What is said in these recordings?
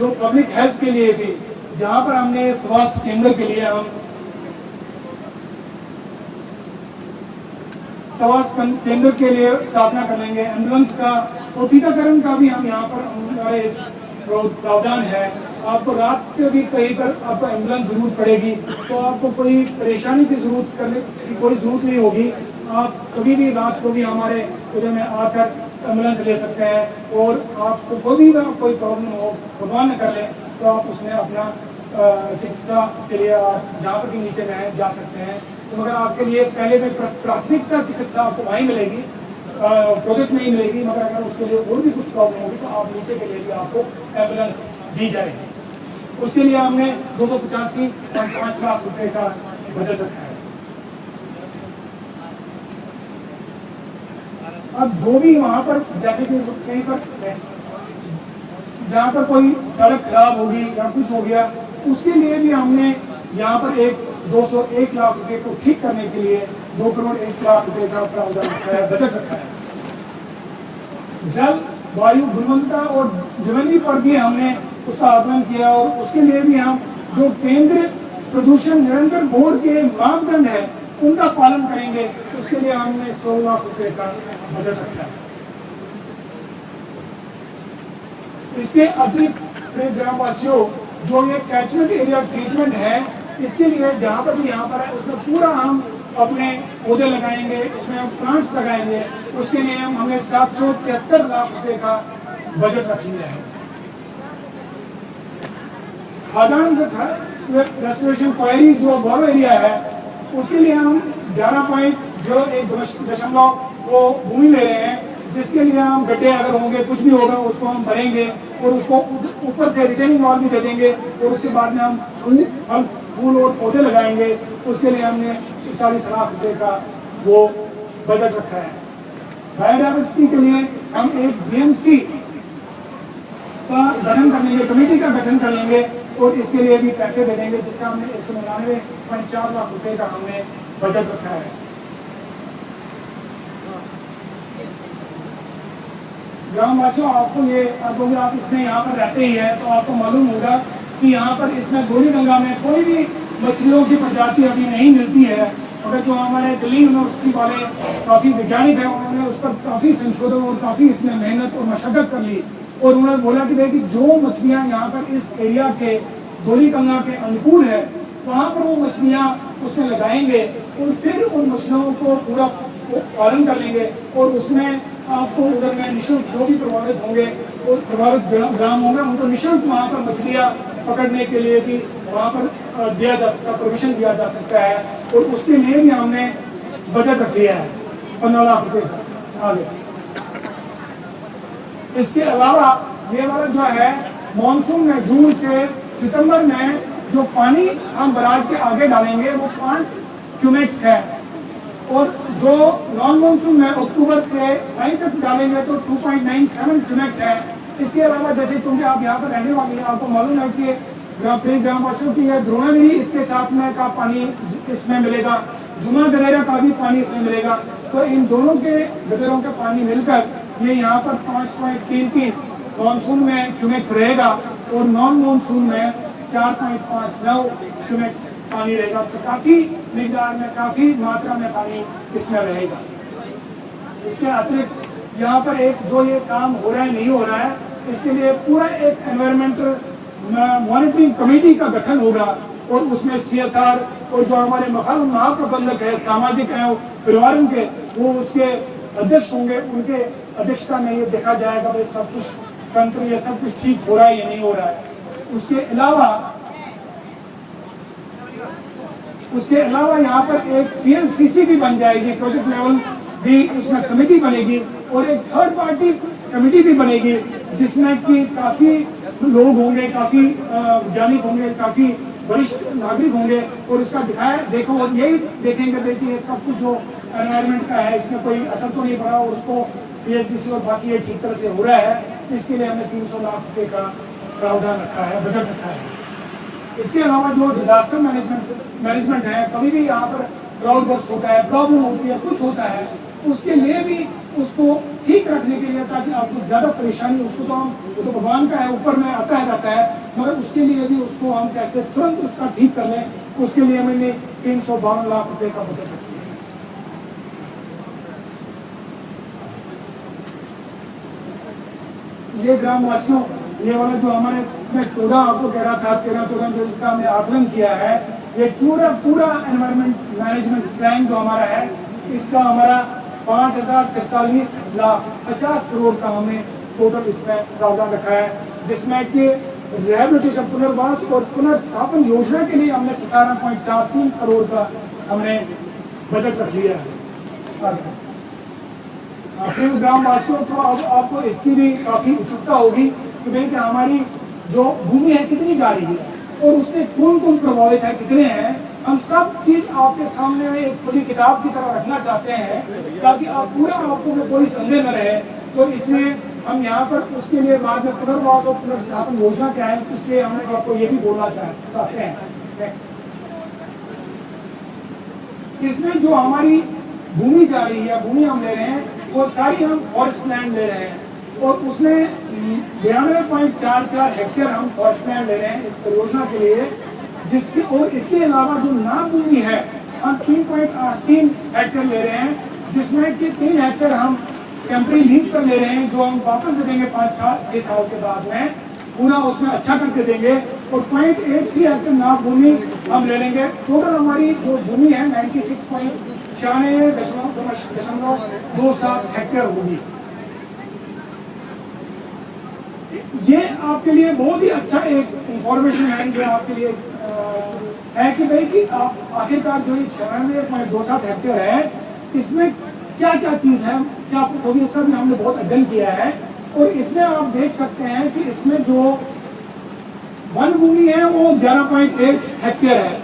जो public health के लिए भी, जहाँ पर हमने स्वास्थ्य केंद्र के लिए हम स्वास्थ्य केंद्र के लिए स्थापना कर लेंगे, एम्बुलेंस का और टीकाकरण का भी हम यहाँ पर हमारे प्रावधान है। आपको रात के भी कहीं पर आपको एम्बुलेंस जरूरत पड़ेगी तो आपको कोई परेशानी की जरूरत करने की कोई जरूरत नहीं होगी। आप कभी भी रात को भी हमारे पूरे में आकर एम्बुलेंस ले सकते हैं और आपको कोई प्रॉब्लम हो, भगवान न कर ले, तो आप उसमें अपना चिकित्सा के लिए आप जहाँ पर भी नीचे में जा सकते हैं। तो मगर आपके लिए पहले में प्राथमिकता चिकित्सा आपको वहीं मिलेगी, प्रोजेक्ट में ही मिलेगी, मगर अगर उसके लिए और भी कुछ प्रॉब्लम होगी तो आप नीचे के लिए भी आपको एम्बुलेंस दी जाएगी। उसके लिए हमने 285.5 लाख रुपए का बजट रखा है। अब जो भी वहाँ पर जैसे कि कहीं पर जहाँ पर कोई सड़क खराब होगी या कुछ हो गया, उसके लिए भी हमने यहाँ पर 201 लाख रुपए को ठीक करने के लिए 2 करोड़ 1 लाख रुपए का प्रावधान रखा है, बजट रखा है। जल वायु गुणवत्ता और जीवनी पर भी हमने उसका आकलन किया और उसके लिए भी हम जो केंद्र प्रदूषण नियंत्रण बोर्ड के मापदंड है उनका पालन करेंगे। उसके लिए हमने 100 लाख रुपए का बजट रखा है। इसके अतिरिक्त ग्रामवासियों जो ये कैचमेंट एरिया ट्रीटमेंट है, इसके लिए जहाँ पर भी यहाँ पर है उसमें पूरा हम अपने पौधे लगाएंगे, उसमें हम प्लांट्स लगाएंगे। उसके लिए हमने 773 लाख रुपए का बजट रख लिया है। खादान रेस्टोरेशन क्वारी जो बोरो एरिया है उसके लिए हम 11.01 वो भूमि ले रहे हैं, जिसके लिए हम गड्ढे अगर होंगे कुछ भी होगा उसको हम भरेंगे और उसको ऊपर से रिटेनिंग वॉल भी दे देंगे और उसके बाद में हम फल फूल और पौधे लगाएंगे। उसके लिए हमने 41 लाख रुपए का वो बजट रखा है। बायोडाइवर्सिटी के लिए हम एक बीएमसी का गठन कर लेंगे, कमेटी का गठन कर लेंगे और इसके लिए भी पैसे दे देंगे, जिसका हमने 199.4 लाख रुपए का हमने बजट रखा है। ग्रामवासियों आपको ये आप इसमें यहाँ पर रहते ही है तो आपको मालूम होगा कि यहाँ पर इसमें गोली गंगा में कोई भी मछलियों की प्रजाति अभी नहीं मिलती है। मगर जो हमारे दिल्ली यूनिवर्सिटी वाले काफ़ी वैज्ञानिक हैं उन्होंने उस पर काफ़ी संशोधन और काफ़ी इसमें मेहनत और मशक्कत कर ली और उन्होंने बोला कि देखिए जो मछलियाँ यहाँ पर इस एरिया के गोली गंगा के अनुकूल है वहाँ पर वो मछलियाँ उसमें लगाएंगे और फिर उन मछलियों को पूरा पालन कर लेंगे और उसमें आपको उधर में निःशुल्क जो भी प्रभावित होंगे और प्रभावित ग्राम होंगे उनको निःशुल्क वहाँ पर मछलियाँ पकड़ने के लिए भी वहाँ पर दिया जा सकता, परमिशन दिया जा सकता है और उसके लिए भी हमने बजट रख लिया है 15 लाख रुपए का आगे। इसके अलावा ये वाला जो है मानसून में जून से सितंबर में जो पानी हम बराज के आगे डालेंगे वो 5 क्यूमेक्स है और जो नॉन मानसून में अक्टूबर से मई तक डालेंगे तो 2.97 क्यूमेक्स है। इसके अलावा जैसे क्योंकि आप यहाँ पर रहने वाले हैं आपको मालूम है कि ग्रामवासियों की है द्रोणागिरी इसके साथ में का पानी इसमें मिलेगा, जुमा गदेरा का भी पानी इसमें मिलेगा। तो इन दोनों के गदेरों का पानी मिलकर ये यहाँ पर 5.33 मानसून में क्यूमेक्स रहेगा और नॉन मानसून में 4.59 क्यूमेक्स पानी रहेगा। तो काफ़ी मिकदार में काफ़ी मात्रा में पानी इसमें रहेगा। इसके अतिरिक्त यहाँ पर एक जो ये काम हो रहा है नहीं हो रहा है इसके लिए पूरा एक एनवायरमेंटल मॉनिटरिंग कमेटी का गठन होगा और उसमें CSR और जो हमारे महाप्रबंधक है सामाजिक एवं परिवारों के वो उसके अध्यक्ष होंगे, उनके अध्यक्षता में ये देखा जाएगा भाई सब कुछ तंत्र ये सब कुछ ठीक हो रहा है या नहीं हो रहा है। उसके अलावा यहाँ पर एक PLCC भी बन जाएगी, प्रोजेक्ट लेवल भी उसमें समिति बनेगी और एक थर्ड पार्टी कमेटी भी बनेगी जिसमें कि काफ़ी लोग होंगे, काफ़ी वैज्ञानिक होंगे, काफ़ी वरिष्ठ नागरिक होंगे और उसका देखो और यही देखेंगे देखिए सब कुछ जो एनवायरनमेंट का है इसमें कोई असर तो नहीं पड़ा और उसको PLCC और बाकी ये ठीक तरह से हो रहा है। इसके लिए हमने 300 लाख रुपये का प्रावधान रखा है, बजट रखा है। इसके अलावा जो डिजास्टर मैनेजमेंट है, कभी भी यहाँ पर क्राउड बर्स्ट होता है, प्रॉब्लम होती है, कुछ होता है, उसके लिए भी उसको ठीक रखने के लिए, ताकि आपको ज़्यादा परेशानी, उसको तो हम, वो तो भगवान का है, ऊपर में आता है जाता है, मगर उसके लिए भी उसको हम कैसे तुरंत उसका ठीक कर लें, उसके लिए मैंने 352 लाख रुपए का बजट रखा है। ये ग्रामवासियों, ये वाला जो हमारे, मैं 14 आपको कह रहा था, 13-14 जो इसका हमने आकलन किया है, ये पूरा एनवायरमेंट मैनेजमेंट प्लान जो हमारा है, इसका हमारा 5,043 लाख 50 करोड़ का हमने टोटल इसमें प्रावधान रखा है, जिसमें कि रिहेबिलिटेशन, पुनर्वास और पुनर्स्थापन योजना के लिए हमने 17.43 करोड़ का हमने बजट रख लिया है। अपने ग्रामवासियों को अब आपको इसकी भी काफ़ी उत्सुकता होगी कि भाई कि हमारी जो भूमि है कितनी जा रही है और उससे कौन कौन प्रभावित है, कितने हैं। हम सब चीज़ आपके सामने में एक पूरी किताब की तरह रखना चाहते हैं, ताकि आप पूरा, आपको में कोई संदेह न रहे। तो इसमें हम यहाँ पर उसके लिए बाद में पुनर्वास और पुनर्स्थापन योजना क्या है, इसलिए हम आपको ये भी बोलना चाहते हैं। इसमें जो हमारी भूमि जा रही है, भूमि हम ले रहे हैं, वो सारी हम फॉरेस्ट लैंड ले रहे हैं, और उसमें 92.44 हेक्टेयर हम फॉरेस्ट लैंड ले रहे हैं इस परियोजना के लिए, जिसकी, और इसके अलावा जो नाम भूमि है हम 3.83 हेक्टेयर ले रहे हैं, जिसमें कि 3 हेक्टेयर हम टेम्परेरी लीज पर ले रहे हैं, जो हम वापस दे देंगे 5-6 साल के बाद में, पूरा उसमें अच्छा करके देंगे, और 0.83 हेक्टेयर नाम भूमि हम ले लेंगे। टोटल हमारी जो भूमि है 96.96.27 हेक्टेयर होगी। ये आपके लिए बहुत ही अच्छा एक इंफॉर्मेशन है, ये आपके लिए है कि भाई कि आप आखिरकार जो ये 96.27 हेक्टेयर है, इसमें क्या क्या चीज़ है, क्या, क्योंकि इसका भी हमने बहुत अध्ययन किया है, और इसमें आप देख सकते हैं कि इसमें जो वन भूमि है वो 11.1 हेक्टेयर है,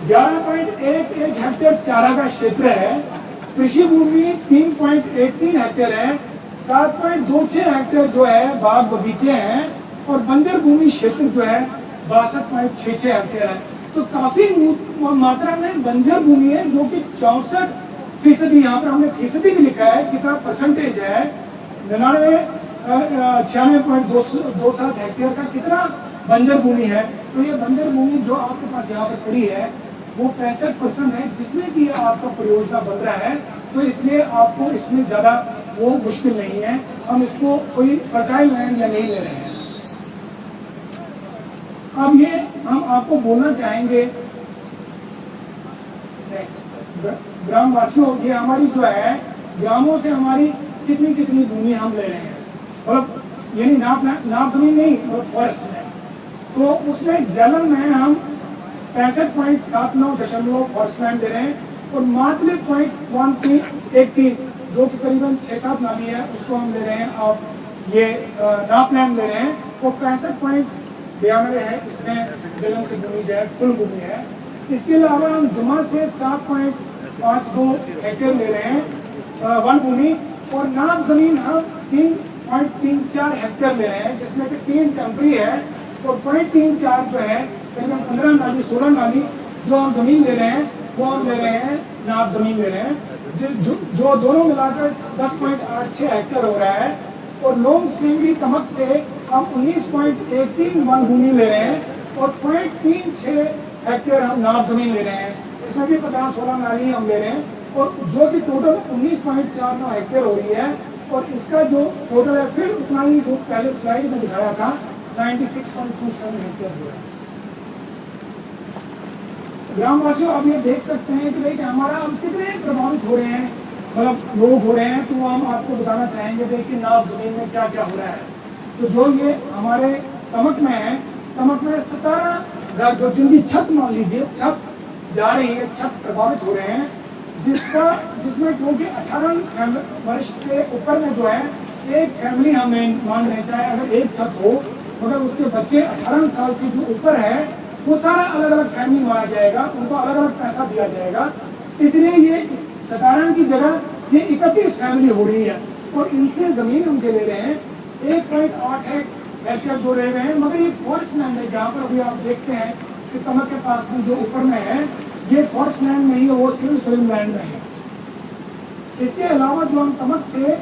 11.11 हेक्टेयर चारा का क्षेत्र है, कृषि भूमि 3.13 हेक्टेयर है, 7.26 हेक्टेयर जो है बाग बगीचे हैं, और बंजर भूमि क्षेत्र जो है 62.66 हेक्टेयर है। तो काफी मात्रा में बंजर भूमि है, जो कि 64%, यहाँ पर हमने फीसदी भी लिखा है, कितना परसेंटेज है, 96.27 हेक्टेयर का कितना बंजर भूमि है। तो ये बंजर भूमि जो आपके पास यहाँ पर पड़ी है वो 65% है, जिसमें कि आपका परियोजना बन रहा है। तो इसलिए आपको इसमें ज़्यादा वो मुश्किल नहीं है, हम इसको कोई फर्टाइल लैंड या नहीं ले रहे हैं। अब ये हम आपको बोलना चाहेंगे ग्रामवासियों, ये हमारी जो है ग्रामों से हमारी कितनी कितनी भूमि हम ले रहे हैं, मतलब यानी नाप जमीन नहीं, मतलब फॉरेस्ट में। तो उसमें जलन में हम 65.79 फॉरेस्ट लैंड दे रहे हैं, और मात्र 0.13 जो कि करीबन 6-7 नाली है, उसको हम ले रहे हैं। आप ये नाप लैंड ले रहे हैं, वो 65.92 है, इसमें जलन से भूमि जो है कुल भूमि है। इसके अलावा हम जुमा से 7.52 हेक्टेयर ले रहे हैं वन भूमि, और नाप जमीन हम 3.34 हेक्टेयर ले रहे हैं, जिसमें कि 3 टेम्परी है, और 0.34 जो है करीबन 15 नाली 16 नाली जो हम जमीन ले रहे हैं, वो हम ले रहे हैं नाप जमीन ले रहे हैं, जो दोनों मिलाकर 10.86 हेक्टेयर हो रहा है। और लोंग सिंगड़ी तमक से हम 19.13 वन भूमि ले रहे हैं, और 0.36 हेक्टेयर हम नाप जमीन ले रहे हैं, इसमें भी 15-16 नाली हम ले रहे हैं, और जो कि टोटल 19.49 हेक्टेयर हो रही है। और इसका जो टोटल है फिर उतना ही जो पहले स्लाइड में दिखाया था 96.27 हेक्टेयर हुआ। ग्रामवासियों आप ये देख सकते हैं कि भाई कि हमारा हम कितने प्रभावित हो रहे हैं, मतलब लोग हो रहे हैं। तो हम आपको बताना चाहेंगे भाई कि नाप जमीन में क्या क्या हो रहा है। तो जो ये हमारे तमक में है, तमक में 17 घर जो जिनकी छत मान लीजिए छत जा रही है, छत प्रभावित हो रहे हैं, जिसमें क्योंकि 18 वर्ष से ऊपर में जो है एक फैमिली हमें मान रहे, चाहे अगर एक छत हो मगर उसके बच्चे 18 साल से जो ऊपर है वो सारा अलग अलग फैमिली माना जाएगा, उनको अलग अलग पैसा दिया जाएगा। इसलिए ये 17 की जगह ये 31 फैमिली हो रही है, और इनसे ज़मीन हम ले रहे हैं 1.8 हेक्टेयर जो रह रहे हैं। मगर ये फॉरेस्ट लैंड है, जहाँ पर अभी आप देखते हैं कि तमक के पास में जो ऊपर में है ये फॉरेस्ट लैंड नहीं है, वो सिविल सोइल लैंड में है। इसके अलावा जो हम तमक से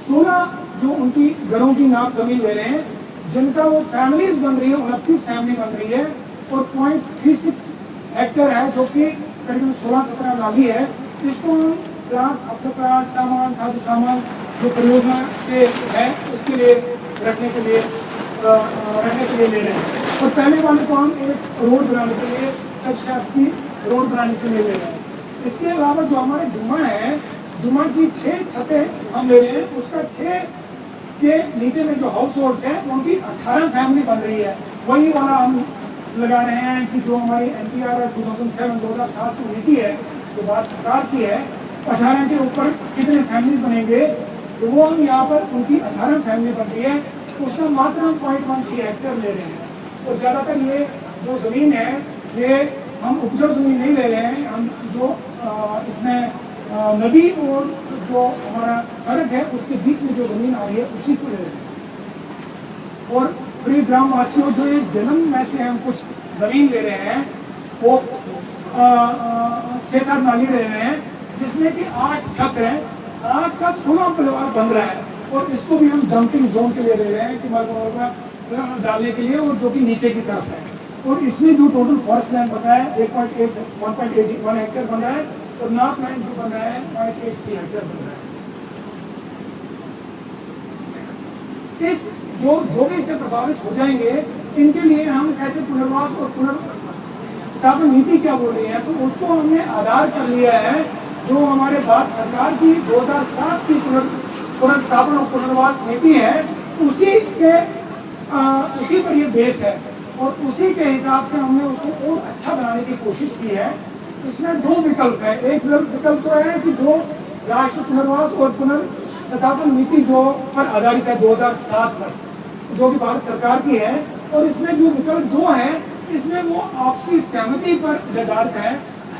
16 जो उनकी घरों की नाप जमीन ले रहे हैं, जिनका वो फैमिलीज बन रही है, 29 फैमिली बन रही है, और 0.36 हेक्टेयर है जो कि करीबन 16-17 नाली है। इसको हम अपने प्लांट सामान साजो सामान जो परियोजना से है उसके लिए रखने के लिए ले रहे हैं। और पहले वाले को हम एक रोड बनाने के लिए शक्ति रोड बनाने के लिए ले रहे हैं। इसके अलावा जो हमारे जुमा है, जुमा की 6 छतें हम ले रहे हैं, उसका 6 के नीचे में जो हाउस होल्ड है उनकी 18 फैमिली बन रही है। वही वाला हम लगा रहे हैं कि जो हमारी NPR 2007 की नीति है जो भारत सरकार की है, 18 के ऊपर कितने फैमिलीज बनेंगे, तो वो हम यहाँ पर उनकी 18 फैमिली बन रही है, तो उसका मात्र हम 0.13 हेक्टेयर ले रहे हैं। तो ज़्यादातर ये जो ज़मीन है ये हम उपजाऊ ज़मीन नहीं ले रहे हैं, हम जो इसमें नदी और जो हमारा सड़क है उसके बीच में जो ज़मीन आ रही है उसी को ले रहे हैं। और पूरे ग्रामवासियों जो एक जन्म में से हम कुछ ज़मीन ले रहे हैं, वो 6-7 नाली ले रहे हैं, जिसमें कि 8 छत है, 8 का 16 परिवार बन रहा है। और इसको भी हम डंपिंग जोन के लिए ले रहे हैं कि मलबा डालने के लिए, और जो कि नीचे की तरफ है। और इसमें जो टोटल फॉरेस्ट लैंड बना है 1.81 हेक्टेयर बन रहा है, और नॉर्थ लैंड जो बन रहा है 0.83 हेक्टेयर बन रहा है। इस जो भी इससे प्रभावित हो जाएंगे, इनके लिए हम कैसे पुनर्वास और पुनर्स्थापन नीति क्या बोल रही है, तो उसको हमने आधार कर लिया है जो हमारे भारत सरकार की 2007 की पुनर्स्थापन और पुनर्वास नीति है, उसी पर ये बेस है। और उसी के हिसाब से हमने उसको और अच्छा बनाने की कोशिश की है। इसमें 2 विकल्प है। एक विकल्प तो है कि जो राष्ट्रीय पुनर्वास और पुनर्स्थापन नीति जो पर आधारित है 2007 पर, जो कि भारत सरकार की है, और इसमें जो विकल्प 2 है, इसमें वो आपसी सहमति पर आधारित है,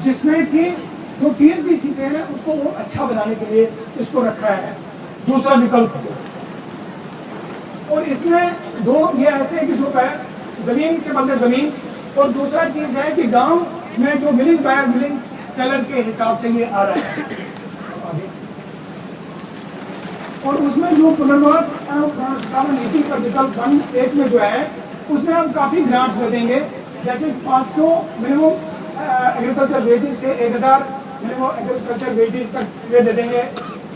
जिसमें कि जो TSDC से है उसको वो अच्छा बनाने के लिए इसको रखा है, दूसरा विकल्प। और इसमें 2 ये ऐसे है कि जो जमीन के बदले जमीन, और दूसरा चीज है कि गांव में जो मिलिंग बायर मिलिंग सेलर के हिसाब से ये आ रहा है। और उसमें जो पुनर्वास पुनर्स्थापन नीति का विकल्प 1 में जो है, उसमें हम काफी ग्रांट दे देंगे, जैसे 500 मिनिमम एग्रीकल्चर वेजेस से 1000 मिनिमम एग्रीकल्चर वेजेस तक ये दे देंगे,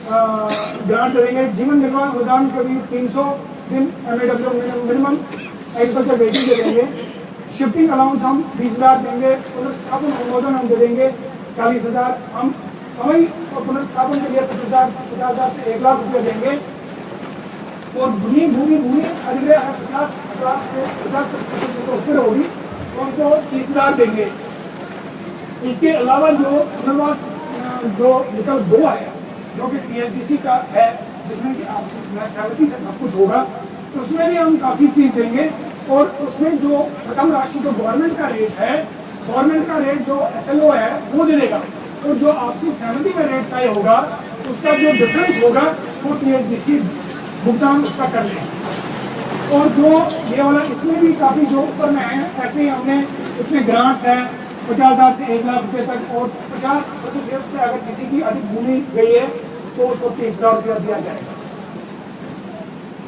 ग्रांट दे देंगे। जीवन निर्वाह अनुदान के भी 300 दिन MAW मिनिमम एग्रीकल्चर वेजेस दे देंगे। शिफ्टिंग अलाउंस हम 20,000 देंगे। पुनर्स्थापन अनुमोदन हम दे देंगे 40,000। हम समय और पुनर्स्थापन के लिए 50,000 से 1 लाख रुपये देंगे। और भूमि अधिग्रहण 50,000 से 50% से ऊपर होगी तो उनको 30,000 देंगे। इसके अलावा जो पुनर्वास जो विकल्प 2 है, जो कि TSDC का है, जिसमें कि आपसी सहमति से सब कुछ होगा, तो उसमें भी हम काफ़ी चीज़ देंगे। और उसमें जो प्रथम राशि जो गवर्नमेंट का रेट है, गवर्नमेंट का रेट जो SLO है वो दे देगा, और जो आपसी सहमति में रेट तय होगा उसका जो डिफरेंस होगा वो TSDC भुगतान उसका कर लेगा। और जो ये वाला इसमें भी काफ़ी जो ऊपर में है, ऐसे ही हमने इसमें ग्रांट्स है 50,000 से 1 लाख रुपये तक, और 50% से अगर किसी की अधिक भूमि गई है तो उसको 30,000 रुपया दिया जाएगा।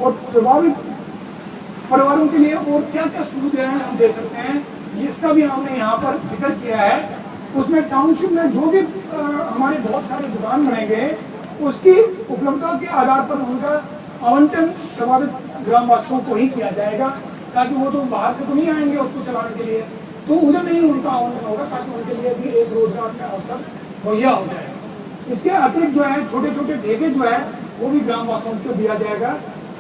और प्रभावित परिवारों के लिए और क्या क्या सुविधाएं हम दे सकते हैं, इसका भी हमने यहाँ पर जिक्र किया है। उसमें टाउनशिप में जो भी हमारे बहुत सारे दुकान बनेंगे, उसकी उपलब्धता के आधार पर उनका आवंटन प्रभावित ग्रामवासियों को ही किया जाएगा, ताकि वो तो बाहर से तो नहीं आएंगे उसको चलाने के लिए, तो उधर नहीं उनका आवंटन होगा, ताकि उनके लिए भी एक रोजगार का अवसर मुहैया हो जाएगा। इसके अतिरिक्त जो है छोटे छोटे ठेके जो है वो भी ग्रामवासियों को दिया जाएगा।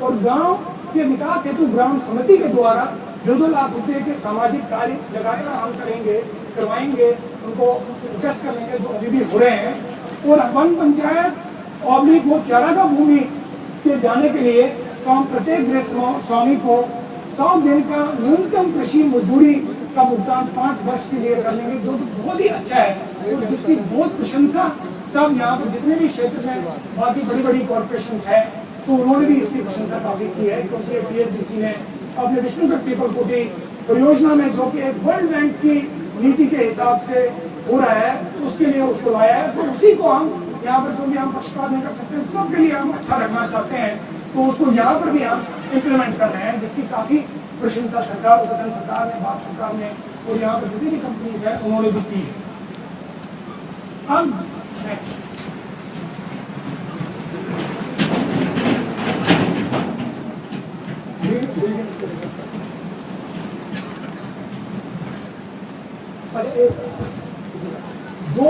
और गांव के विकास हेतु ग्राम समिति के द्वारा 2-2 लाख रुपए के सामाजिक कार्य लगातार हम करवाएंगे, उनको रिक्वेस्ट कर लेंगे जो अभी भी हो रहे हैं। और वन पंचायत ऑब्लिक वो चारागाह भूमि के जाने के लिए प्रत्येक गृह स्वामी को 100 दिन का न्यूनतम कृषि मजदूरी का भुगतान 5 वर्ष के लिए कर लेंगे, जो बहुत ही अच्छा है और जिसकी बहुत प्रशंसा सब यहाँ पर जितने भी क्षेत्र में बाकी बड़ी बड़ी कॉर्पोरेशन है, तो उन्होंने भी इसकी प्रशंसा काफ़ी की है। क्योंकि TSDC ने अपने विष्णुगढ़ पीपल कोटी परियोजना में, जो कि एक वर्ल्ड बैंक की नीति के हिसाब से हो रहा है, उसके लिए उसको लाया है, तो उसी को हम यहाँ पर जो भी हम पक्षपात नहीं कर सकते, सबके लिए हम अच्छा रखना चाहते हैं, तो उसको यहाँ पर भी हम इम्प्लीमेंट कर रहे हैं, जिसकी काफ़ी प्रशंसा सरकार, उत्तराखंड सरकार ने, भारत सरकार ने और यहाँ पर जितनी भी कंपनीज है उन्होंने भी की है। अब जो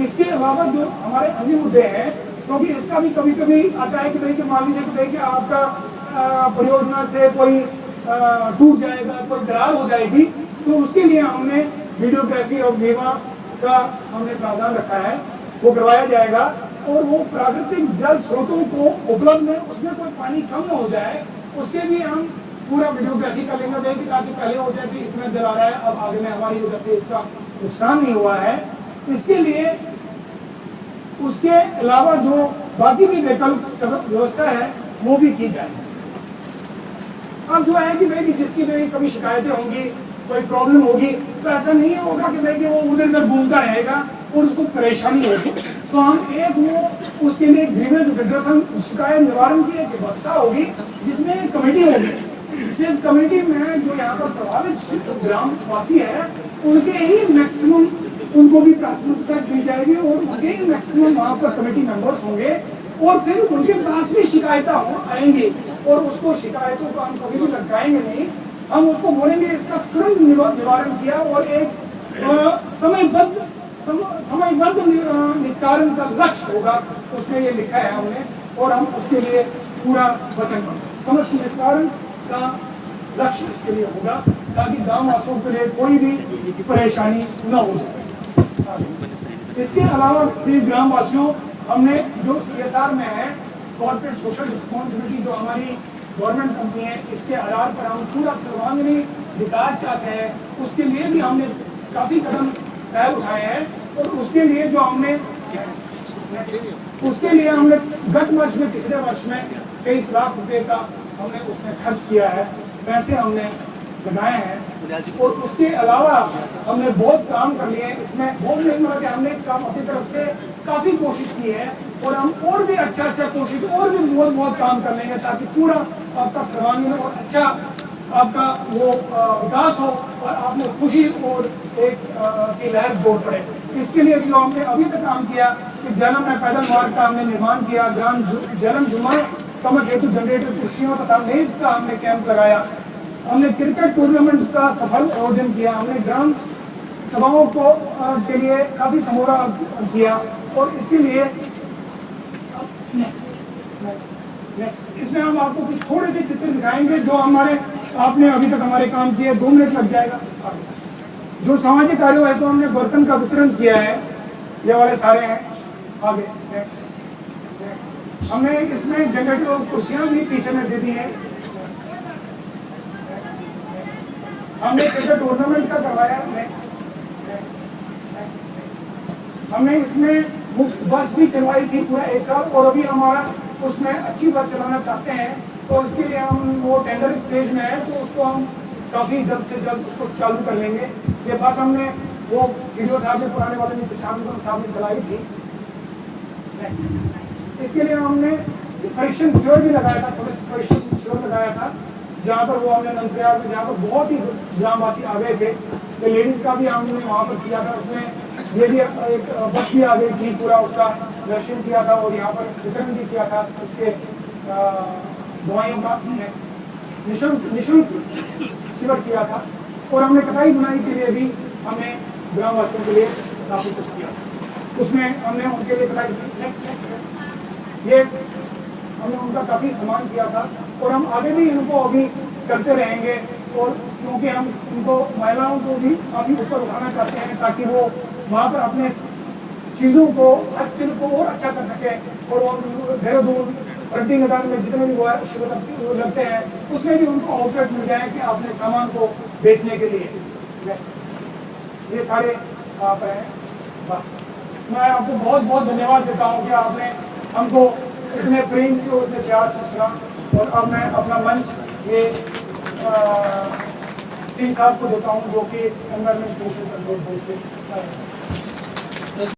इसके अलावा जो हमारे अन्य मुद्दे हैं, क्योंकि इसका भी कभी कभी आता है कि भाई कि मान लीजिए कि भाई कि आपका परियोजना से कोई टूट जाएगा, कोई दरार हो जाएगी, तो उसके लिए हमने वीडियोग्राफी और बीमा का हमने प्रावधान रखा है, वो करवाया जाएगा। और वो प्राकृतिक जल स्रोतों को उपलब्ध में उसमें कोई पानी कम न हो जाए, उसके भी हम पूरा वीडियोग्राफी कर लेंगे भाई, ताकि पहले हो जाए कि इतना जल आ रहा है, अब आगे में हमारी वजह से इसका नुकसान नहीं हुआ है। इसके लिए उसके अलावा जो बाकी भी वैकल्पिक व्यवस्था है वो भी की जाए। अब जो है कि भाई कि जिसकी भी कभी शिकायतें होंगी, कोई प्रॉब्लम होगी, तो ऐसा नहीं होगा कि भाई कि वो उधर उधर घूमता रहेगा और उसको परेशानी होगी। तो हम एक वो उसके लिए ग्रीवेंस रिड्रेसल शिकायत निवारण की एक व्यवस्था होगी, जिसमें एक कमेटी होगी। जिस कमेटी में जो यहाँ पर प्रभावित ग्रामवासी है उनके ही मैक्सिमम उनको भी प्राथमिकता दी जाएगी और उनके ही मैक्सिमम वहाँ पर कमेटी मेंबर्स होंगे और फिर उनके पास भी शिकायतें आएंगी और उसको शिकायतों को हम कभी भी लटकाएंगे नहीं। हम उसको बोलेंगे इसका तुरंत निवारण किया और एक समयबद्ध निस्तारण का लक्ष्य होगा, उसमें ये लिखा है हमने, और हम उसके लिए पूरा वचन समस्त निस्तारण का लक्ष्य इसके लिए होगा, ताकि गांव वासियों के लिए कोई भी परेशानी न हो जाए। इसके अलावा भी ग्राम वासियों हमने जो CSR में है, कॉर्पोरेट सोशल रिस्पॉन्सिबिलिटी, जो हमारी गवर्नमेंट कंपनी है, इसके आधार पर हम पूरा सर्वांगीण विकास चाहते हैं, उसके लिए भी हमने काफ़ी कदम पहल उठाए हैं। और उसके लिए जो हमने गत वर्ष में, पिछले वर्ष में 23 लाख रुपए का हमने उसमें खर्च किया है, पैसे हमने लगाए हैं। और उसके अलावा हमने बहुत काम कर लिए हैं, इसमें बहुत नहीं मतलब कि हमने काम अपनी तरफ से काफ़ी कोशिश की है और हम और भी अच्छा कोशिश और भी बहुत काम कर लेंगे, ताकि पूरा आपका सर्वांगीण और अच्छा आपका वो विकास हो और आपने खुशी और एक की लहर जोड़ पड़े। इसके लिए जो हमने अभी तक काम किया कि जलम में पैदल मार्ग का हमने निर्माण किया, ग्राम जलम जुमा कमक हेतु जनरेटर कुर्सियों तथा मेज का हमने कैंप लगाया, हमने क्रिकेट टूर्नामेंट का सफल आयोजन किया, हमने ग्राम सभाओं को के लिए काफ़ी समोरा किया। और इसके लिए इसमें हम आपको कुछ थोड़े से चित्र दिखाएंगे जो हमारे आपने अभी तक हमारे काम किए, 2 मिनट लग जाएगा। जो सामाजिक कार्य है तो हमने बर्तन का वितरण किया है, ये वाले सारे हैं। आगे नेक्स्ट हमने इसमें जनरेटर कुर्सियां भी पीछे में दे दी हैं। हमने क्रिकेट टूर्नामेंट का करवाया। हमने इसमें मुफ्त बस भी चलवाई थी पूरा 1 साल, और अभी हमारा उसमें अच्छी बस चलाना चाहते हैं, तो इसके लिए हम वो टेंडर स्टेज में है, तो उसको हम काफ़ी जल्द से जल्द उसको चालू कर लेंगे। ये बस हमने वो सीडीओ साहब ने पुराने वाले नीचे शाम साहब ने चलाई थी। इसके लिए हमने परीक्षण शिविर भी लगाया था, समस्त परीक्षण शिविर लगाया था, जहाँ पर वो हमने नंदप्रयाग में, जहाँ पर बहुत ही ग्रामवासी आ गए थे, तो लेडीज़ का भी हमने वहाँ पर किया था। उसमें ये भी एक बस भी आ गई थी, पूरा उसका दर्शन किया था और यहाँ पर वितरण भी किया था उसके दवाइयों का निःशुल्क शिविर किया था। और हमने कटाई बुनाई के लिए भी हमने ग्रामवासियों के लिए काफ़ी कुछ किया था। उसमें हमने उनके लिए कटाई ये हमने उनका काफ़ी सम्मान किया था, और हम आगे भी इनको अभी करते रहेंगे। और क्योंकि हम उनको महिलाओं को भी काफ़ी ऊपर उठाना चाहते हैं, ताकि वो वहाँ पर अपने चीज़ों को, हस्तशिल्प को और अच्छा कर सके। और वो देहरादून प्रगति मैदान में जितने भी वो लगते हैं, उसमें भी उनको आउटलेट मिल जाए कि अपने सामान को बेचने के लिए। ये सारे आप हैं। बस मैं आपको बहुत बहुत धन्यवाद देता हूँ कि आपने हमको इतने प्रेम से और इतने प्यार से सुना। और अब मैं अपना मंच ये सिंह साहब को देता हूँ, जो कि एनवायरमेंट पोल्यूशन कंट्रोल बोर्ड से